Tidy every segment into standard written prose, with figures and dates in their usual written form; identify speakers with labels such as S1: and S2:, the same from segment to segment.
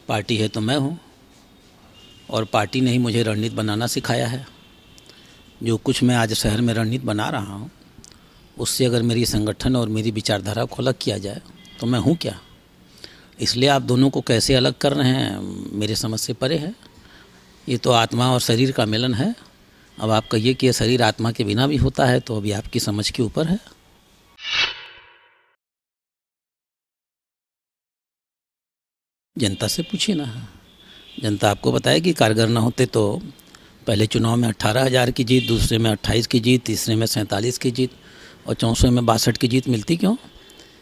S1: Party है तो मैं हूँ, और पार्टी ने ही मुझे रणनीति बनाना सिखाया है। जो कुछ मैं आज शहर में रणनीति बना रहा हूँ, उससे अगर मेरी संगठन और मेरी विचारधारा को अलग किया जाए तो मैं हूँ क्या। इसलिए आप दोनों को कैसे अलग कर रहे हैं मेरे समझ से परे है। ये तो आत्मा और शरीर का मिलन है। अब आप कहिए कि ये शरीर आत्मा के बिना भी होता है, तो अभी आपकी समझ के ऊपर है। जनता से पूछिए ना, जनता आपको बताएगी। कारगर ना होते तो पहले चुनाव में 18,000 की जीत, दूसरे में 28 की जीत, तीसरे में 47 की जीत और चौथे में 62 की जीत मिलती क्यों?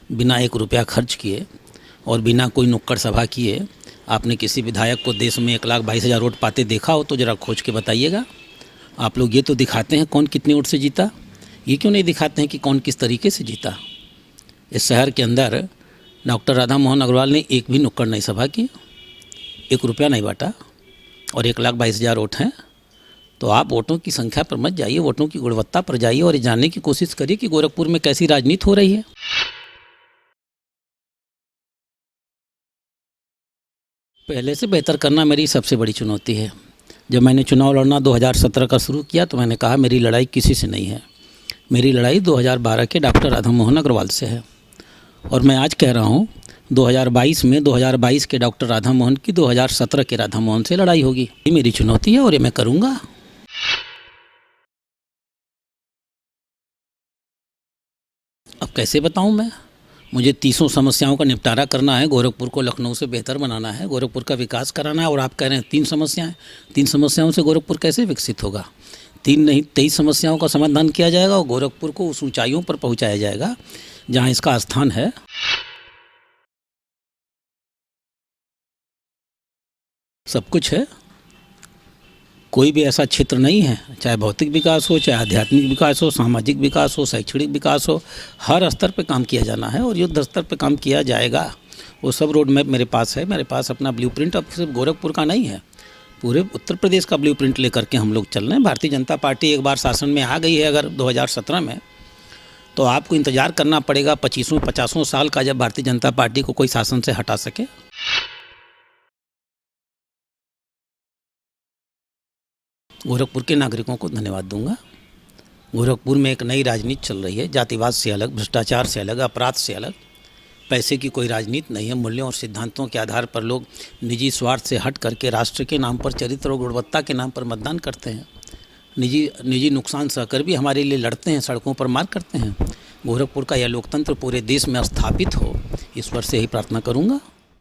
S1: बिना 1 रुपया खर्च किए और बिना कोई नुक्कड़ सभा किए आपने किसी विधायक को देश में 1,22,000 वोट पाते देखा हो तो ज़रा खोज के बताइएगा। आप लोग ये तो दिखाते हैं कौन कितने वोट से जीता, ये क्यों नहीं दिखाते हैं कि कौन किस तरीके से जीता। इस शहर के अंदर डॉक्टर राधा मोहन अग्रवाल ने एक भी नुक्कड़ नहीं सभा की, 1 रुपया नहीं बांटा और 1,22,000 वोट हैं। तो आप वोटों की संख्या पर मत जाइए, वोटों की गुणवत्ता पर जाइए और ये जानने की कोशिश करिए कि गोरखपुर में कैसी राजनीति हो रही है। पहले से बेहतर करना मेरी सबसे बड़ी चुनौती है। जब मैंने चुनाव लड़ना 2017 का शुरू किया तो मैंने कहा मेरी लड़ाई किसी से नहीं है, मेरी लड़ाई 2012 के डॉक्टर राधा मोहन अग्रवाल से है। और मैं आज कह रहा हूँ 2022 में 2022 के डॉक्टर राधा मोहन की 2017 के राधा मोहन से लड़ाई होगी। ये मेरी चुनौती है और ये मैं करूँगा। अब कैसे बताऊँ मैं, मुझे 300 समस्याओं का निपटारा करना है, गोरखपुर को लखनऊ से बेहतर बनाना है, गोरखपुर का विकास कराना है। और आप कह रहे हैं 3 समस्याएं, 3 समस्याओं से गोरखपुर कैसे विकसित होगा। 3 नहीं 23 समस्याओं का समाधान किया जाएगा और गोरखपुर को उस ऊंचाइयों पर पहुंचाया जाएगा जहां इसका स्थान है। सब कुछ है, कोई भी ऐसा क्षेत्र नहीं है, चाहे भौतिक विकास हो, चाहे आध्यात्मिक विकास हो, सामाजिक विकास हो, शैक्षणिक विकास हो, हर स्तर पे काम किया जाना है और युद्ध स्तर पे काम किया जाएगा। वो सब रोड मैप मेरे पास है, मेरे पास अपना ब्लूप्रिंट अब सिर्फ गोरखपुर का नहीं है, पूरे उत्तर प्रदेश का ब्लूप्रिंट लेकर के हम लोग चल रहे हैं। भारतीय जनता पार्टी एक बार शासन में आ गई है अगर 2017 में, तो आपको इंतज़ार करना पड़ेगा 25-50 साल का, जब भारतीय जनता पार्टी को कोई शासन से हटा सके। गोरखपुर के नागरिकों को धन्यवाद दूंगा। गोरखपुर में एक नई राजनीति चल रही है, जातिवाद से अलग, भ्रष्टाचार से अलग, अपराध से अलग। पैसे की कोई राजनीति नहीं है। मूल्यों और सिद्धांतों के आधार पर लोग निजी स्वार्थ से हट करके राष्ट्र के नाम पर, चरित्र और गुणवत्ता के नाम पर मतदान करते हैं। निजी नुकसान सहकर भी हमारे लिए लड़ते हैं, सड़कों पर मार करते हैं। गोरखपुर का यह लोकतंत्र पूरे देश में स्थापित हो, ईश्वर से ही प्रार्थना करूँगा।